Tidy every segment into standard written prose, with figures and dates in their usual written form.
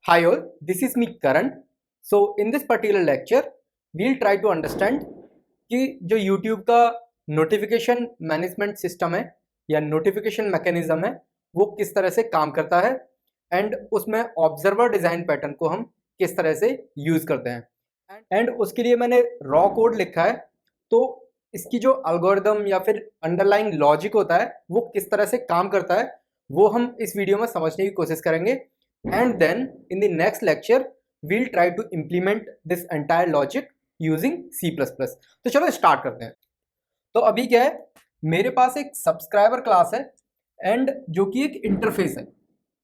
Hi all, this is me Karan. So in this particular lecture, we'll try to understand कि जो YouTube का notification management system है या notification mechanism है वो किस तरह से काम करता है एंड उसमें ऑब्जर्वर डिज़ाइन पैटर्न को हम किस तरह से यूज़ करते हैं एंड उसके लिए मैंने रॉ कोड लिखा है। तो इसकी जो एल्गोरिदम या फिर अंडरलाइंग लॉजिक होता है वो किस तरह से काम करता है वो हम इस वीडियो में समझने की कोशिश करेंगे and then in the next lecture we'll try to implement this entire logic using C++। तो चलो स्टार्ट करते हैं। तो अभी क्या है, मेरे पास एक सब्सक्राइबर क्लास है एंड जो कि एक इंटरफेस है।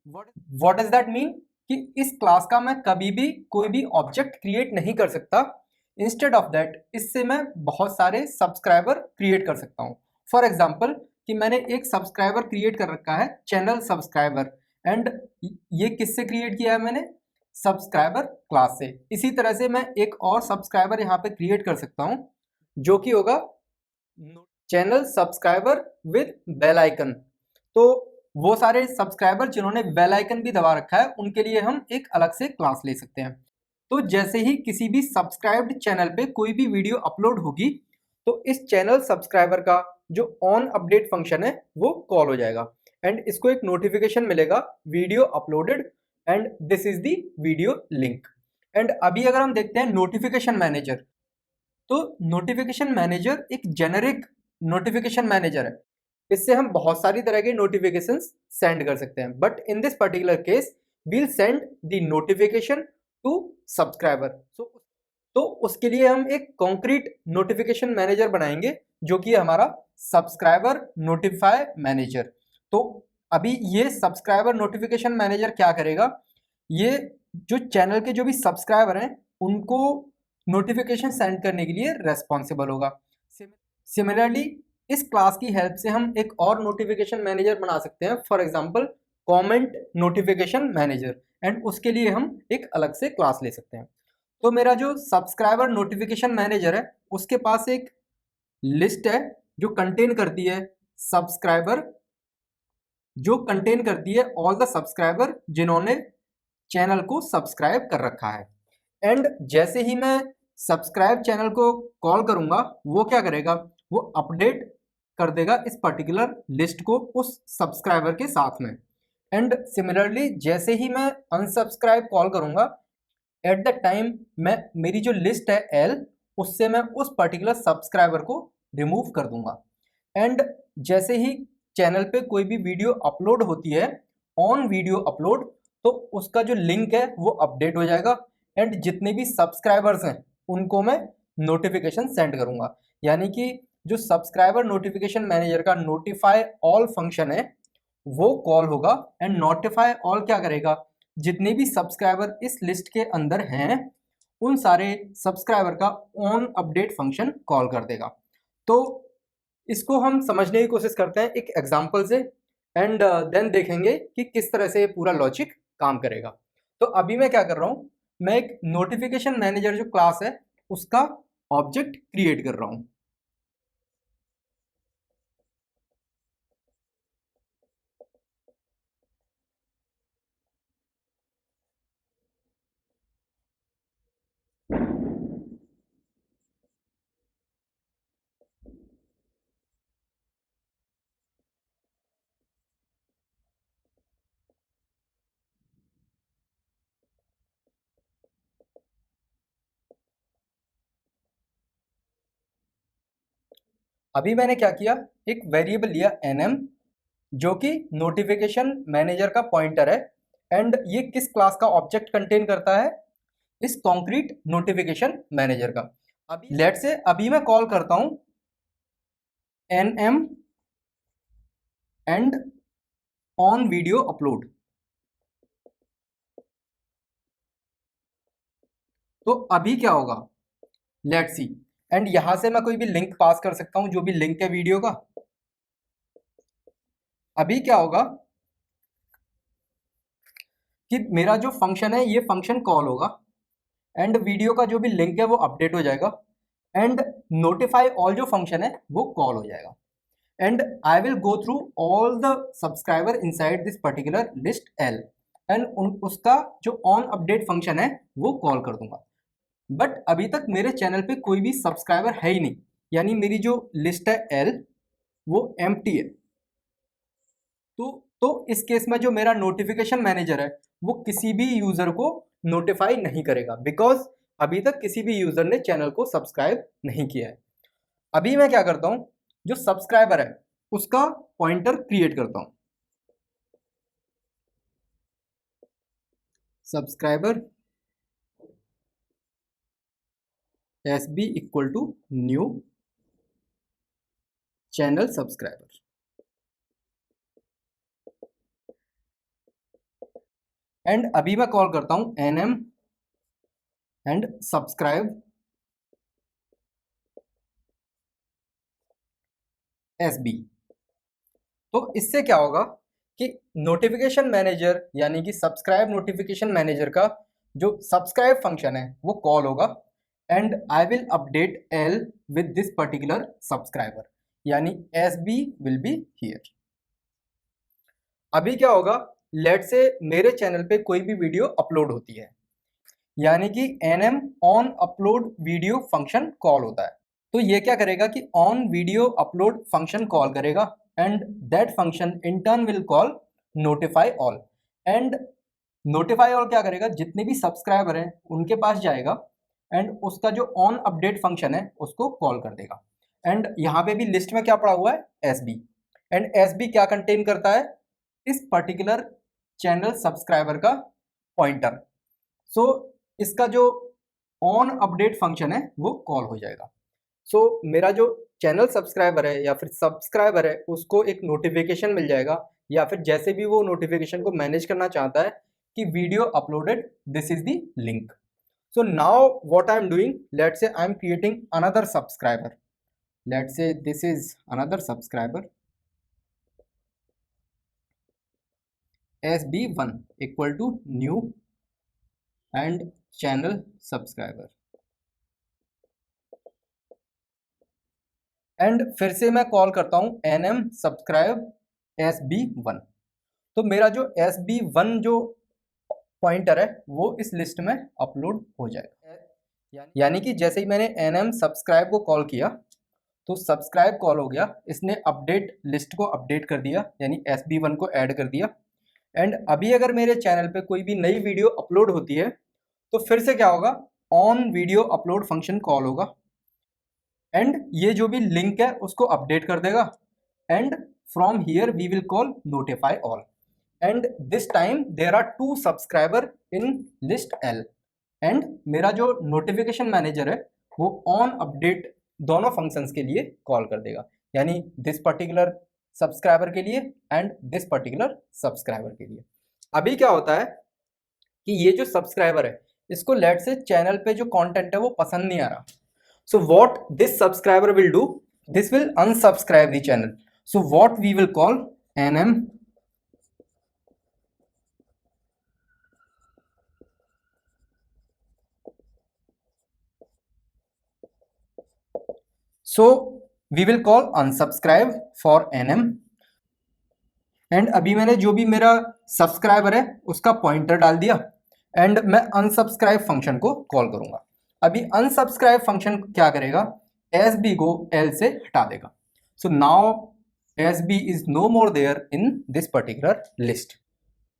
व्हाट डज दैट मीन कि इस क्लास का मैं कभी भी कोई भी ऑब्जेक्ट क्रिएट नहीं कर सकता। इंस्टेड ऑफ दैट इससे मैं बहुत सारे सब्सक्राइबर क्रिएट कर सकता हूँ। फॉर एग्जाम्पल कि मैंने एक सब्सक्राइबर क्रिएट कर रखा है चैनल सब्सक्राइबर एंड ये किससे क्रिएट किया है मैंने, सब्सक्राइबर क्लास से। इसी तरह से मैं एक और सब्सक्राइबर यहाँ पे क्रिएट कर सकता हूँ जो कि होगा channel subscriber with bell icon. तो वो सारे सब्सक्राइबर जिन्होंने बेल आइकन भी दबा रखा है उनके लिए हम एक अलग से क्लास ले सकते हैं। तो जैसे ही किसी भी सब्सक्राइब्ड चैनल पे कोई भी वीडियो अपलोड होगी तो इस चैनल सब्सक्राइबर का जो ऑन अपडेट फंक्शन है वो कॉल हो जाएगा एंड इसको एक नोटिफिकेशन मिलेगा video uploaded and this is the video link. And अभी अगर हम देखते हैं नोटिफिकेशन मैनेजर, तो नोटिफिकेशन मैनेजर एक जेनेरिक नोटिफिकेशन मैनेजर है। इससे हम बहुत सारी तरह के नोटिफिकेशंस सेंड कर सकते हैं, but in this particular case we'll send the notification to subscriber. तो उसके लिए हम एक कॉन्क्रीट नोटिफिकेशन मैनेजर बनाएंगे जो कि हमारा सब्सक्राइबर नोटिफाई मैनेजर। तो अभी ये सब्सक्राइबर नोटिफिकेशन मैनेजर क्या करेगा, ये जो चैनल के जो भी सब्सक्राइबर हैं उनको नोटिफिकेशन सेंड करने के लिए रेस्पॉन्सिबल होगा। सिमिलरली इस क्लास की हेल्प से हम एक और नोटिफिकेशन मैनेजर बना सकते हैं, for example comment notification manager, and उसके लिए हम एक अलग से क्लास ले सकते हैं। तो मेरा जो सब्सक्राइबर नोटिफिकेशन मैनेजर है उसके पास एक लिस्ट है जो कंटेन करती है सब्सक्राइबर, जो कंटेन करती है ऑल द सब्सक्राइबर जिन्होंने चैनल को सब्सक्राइब कर रखा है। एंड जैसे ही मैं सब्सक्राइब चैनल को कॉल करूंगा वो क्या करेगा, वो अपडेट कर देगा इस पर्टिकुलर लिस्ट को उस सब्सक्राइबर के साथ में। एंड सिमिलरली जैसे ही मैं अनसब्सक्राइब कॉल करूंगा एट द टाइम मैं मेरी जो लिस्ट है एल उससे मैं उस पर्टिकुलर सब्सक्राइबर को रिमूव कर दूंगा। एंड जैसे ही चैनल पे कोई भी वीडियो अपलोड होती है ऑन वीडियो अपलोड, तो उसका जो लिंक है वो अपडेट हो जाएगा एंड जितने भी सब्सक्राइबर्स हैं उनको मैं नोटिफिकेशन सेंड करूंगा। यानी कि जो सब्सक्राइबर नोटिफिकेशन मैनेजर का नोटिफाई ऑल फंक्शन है वो कॉल होगा एंड नोटिफाई ऑल क्या करेगा, जितने भी सब्सक्राइबर इस लिस्ट के अंदर हैं उन सारे सब्सक्राइबर का ऑन अपडेट फंक्शन कॉल कर देगा। तो इसको हम समझने की कोशिश करते हैं एक एग्जांपल से एंड देन देखेंगे कि किस तरह से ये पूरा लॉजिक काम करेगा। तो अभी मैं क्या कर रहा हूँ, मैं एक नोटिफिकेशन मैनेजर जो क्लास है उसका ऑब्जेक्ट क्रिएट कर रहा हूँ। अभी मैंने क्या किया, एक वेरिएबल लिया nm जो कि नोटिफिकेशन मैनेजर का पॉइंटर है एंड ये किस क्लास का ऑब्जेक्ट कंटेन करता है, इस कॉन्क्रीट नोटिफिकेशन मैनेजर का। अभी लेट से अभी मैं कॉल करता हूं nm and on video upload. तो अभी क्या होगा, लेट्स सी। एंड यहां से मैं कोई भी लिंक पास कर सकता हूं, जो भी लिंक है वीडियो का। अभी क्या होगा कि मेरा जो फंक्शन है ये फंक्शन कॉल होगा एंड वीडियो का जो भी लिंक है वो अपडेट हो जाएगा एंड नोटिफाई ऑल जो फंक्शन है वो कॉल हो जाएगा and I will go through all the subscriber inside this particular list L. And उसका जो ऑन अपडेट फंक्शन है वो कॉल कर दूंगा। बट अभी तक मेरे चैनल पे कोई भी सब्सक्राइबर है ही नहीं, यानी मेरी जो लिस्ट है एल वो एम्प्टी है। तो इस केस में जो मेरा नोटिफिकेशन मैनेजर है वो किसी भी यूजर को नोटिफाई नहीं करेगा, बिकॉज अभी तक किसी भी यूजर ने चैनल को सब्सक्राइब नहीं किया है। अभी मैं क्या करता हूं, जो सब्सक्राइबर है उसका पॉइंटर क्रिएट करता हूं। Subscriber S B equal to new channel subscriber, and अभी मैं कॉल करता हूं NM and subscribe S B. तो इससे क्या होगा कि नोटिफिकेशन मैनेजर यानी कि सब्सक्राइब नोटिफिकेशन मैनेजर का जो सब्सक्राइब फंक्शन है वो कॉल होगा, and I will update all with this particular subscriber, यानी S B will be here. अभी क्या होगा, लेट से मेरे चैनल पे कोई भी वीडियो अपलोड होती है, यानी कि NM on upload video function call होता है। तो ये क्या करेगा कि on video upload function call करेगा, and that function in turn will call notify all, and notify all क्या करेगा, जितने भी सब्सक्राइबर हैं उनके पास जाएगा एंड उसका जो ऑन अपडेट फंक्शन है उसको कॉल कर देगा। एंड यहाँ पे भी लिस्ट में क्या पड़ा हुआ है, S B, and S B क्या कंटेन करता है, इस पर्टिकुलर चैनल सब्सक्राइबर का पॉइंटर। सो इसका जो ऑन अपडेट फंक्शन है वो कॉल हो जाएगा। सो मेरा जो चैनल सब्सक्राइबर है या फिर सब्सक्राइबर है उसको एक नोटिफिकेशन मिल जाएगा, या फिर जैसे भी वो नोटिफिकेशन को मैनेज करना चाहता है कि video uploaded, this is the link. So now what I am doing, let's say I am creating another subscriber, let's say this is another subscriber SB1 equal to new and channel subscriber, and फिर से मैं कॉल करता हूं nm subscribe SB1। तो मेरा जो SB1 जो पॉइंटर है वो इस लिस्ट में अपलोड हो जाएगा, यानी कि जैसे ही मैंने nm सब्सक्राइब को कॉल किया तो सब्सक्राइब कॉल हो गया, इसने अपडेट लिस्ट को अपडेट कर दिया, यानी SB1 को ऐड कर दिया। एंड अभी अगर मेरे चैनल पे कोई भी नई वीडियो अपलोड होती है तो फिर से क्या होगा, on video upload function call होगा, एंड ये जो भी लिंक है उसको अपडेट कर देगा, and from here we will call notify all, and this time there are 2 subscriber in list L, and मेरा जो नोटिफिकेशन मैनेजर है वो ऑन अपडेट दोनों फंक्शंस के लिए कॉल कर देगा, यानी दिस पर्टिकुलर सब्सक्राइबर के लिए एंड दिस पर्टिकुलर सब्सक्राइबर के लिए। अभी क्या होता है कि ये जो सब्सक्राइबर है इसको लेट से चैनल पे जो कंटेंट है वो पसंद नहीं आ रहा। So what this subscriber will do, this will unsubscribe the channel. So what we will call nm so we will call unsubscribe for nm, and अभी मैंने जो भी मेरा सब्सक्राइबर है उसका पॉइंटर डाल दिया, एंड मैं अनसब्सक्राइब फंक्शन को कॉल करूंगा। अभी अनसब्सक्राइब फंक्शन क्या करेगा, एस बी को एल से हटा देगा। So now S B is no more there in this particular list.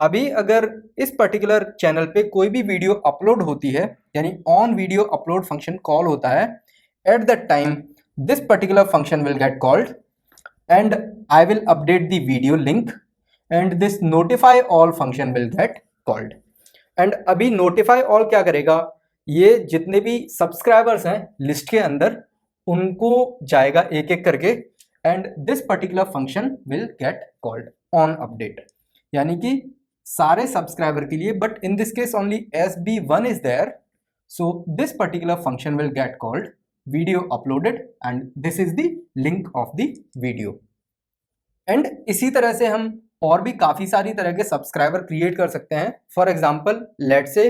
अभी अगर इस पर्टिकुलर चैनल पे कोई भी वीडियो अपलोड होती है, यानी on video upload function call होता है, at that time this particular function will get called, and I will update the video link, and this notify all function will get called। and अभी notify all क्या करेगा, ये जितने भी subscribers हैं list के अंदर उनको जाएगा एक एक करके, and this particular function will get called on update, यानी कि सारे सब्सक्राइबर के लिए, but in this case only SB1 is there, so this particular function will get called video uploaded, and this is the link of the video। And इसी तरह से हम और भी काफ़ी सारी तरह के सब्सक्राइबर क्रिएट कर सकते हैं। For example let's say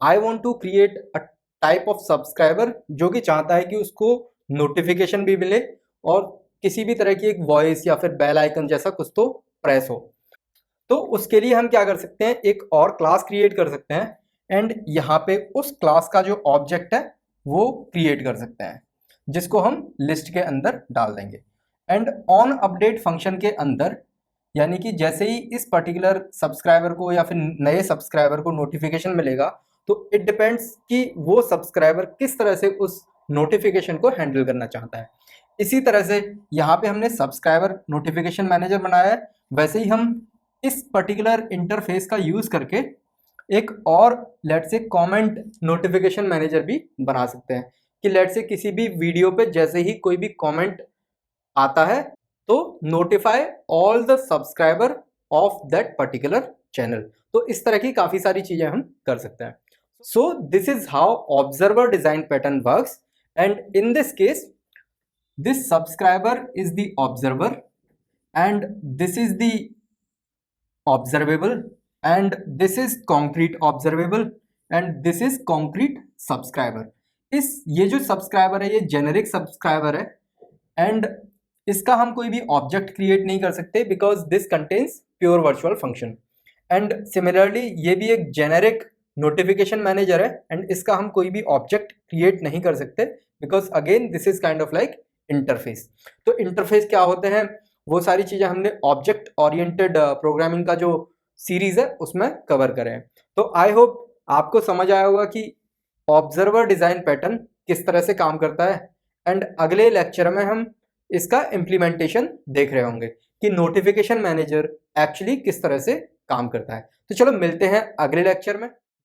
I want to create a type of subscriber जो कि चाहता है कि उसको नोटिफिकेशन भी मिले और किसी भी तरह की एक वॉइस या फिर बेल आइकन जैसा कुछ तो प्रेस हो। तो उसके लिए हम क्या कर सकते हैं, एक और क्लास क्रिएट कर सकते हैं एंड यहाँ पे उस क्लास का जो ऑब्जेक्ट है वो क्रिएट कर सकते हैं, जिसको हम लिस्ट के अंदर डाल देंगे। एंड ऑन अपडेट फंक्शन के अंदर, यानी कि जैसे ही इस पर्टिकुलर सब्सक्राइबर को या फिर नए सब्सक्राइबर को नोटिफिकेशन मिलेगा, तो इट डिपेंड्स कि वो सब्सक्राइबर किस तरह से उस नोटिफिकेशन को हैंडल करना चाहता है। इसी तरह से यहाँ पे हमने सब्सक्राइबर नोटिफिकेशन मैनेजर बनाया है, वैसे ही हम इस पर्टिकुलर इंटरफेस का यूज़ करके एक और लेट से कमेंट नोटिफिकेशन मैनेजर भी बना सकते हैं कि लेट से किसी भी वीडियो पे जैसे ही कोई भी कमेंट आता है तो notify all the subscriber of that particular channel. तो इस तरह की काफ़ी सारी चीज़ें हम कर सकते हैं। So this is how observer design pattern works, and in this case this subscriber is the observer and this is the observable and this is concrete observable and this is concrete subscriber। इस ये जो subscriber है ये generic subscriber है and इसका हम कोई भी ऑब्जेक्ट क्रिएट नहीं कर सकते because this contains pure virtual function. And similarly ये भी एक जेनेरिक नोटिफिकेशन मैनेजर है एंड इसका हम कोई भी ऑब्जेक्ट क्रिएट नहीं कर सकते because again this is kind of like interface. तो इंटरफेस क्या होते हैं, वो सारी चीज़ें हमने ऑब्जेक्ट ओरिएंटेड प्रोग्रामिंग का जो सीरीज है उसमें कवर करें हैं। तो आई होप आपको समझ आया होगा कि ऑब्जर्वर डिज़ाइन पैटर्न किस तरह से काम करता है एंड अगले लेक्चर में हम इसका इम्प्लीमेंटेशन देख रहे होंगे कि नोटिफिकेशन मैनेजर एक्चुअली किस तरह से काम करता है। तो चलो मिलते हैं अगले लेक्चर में।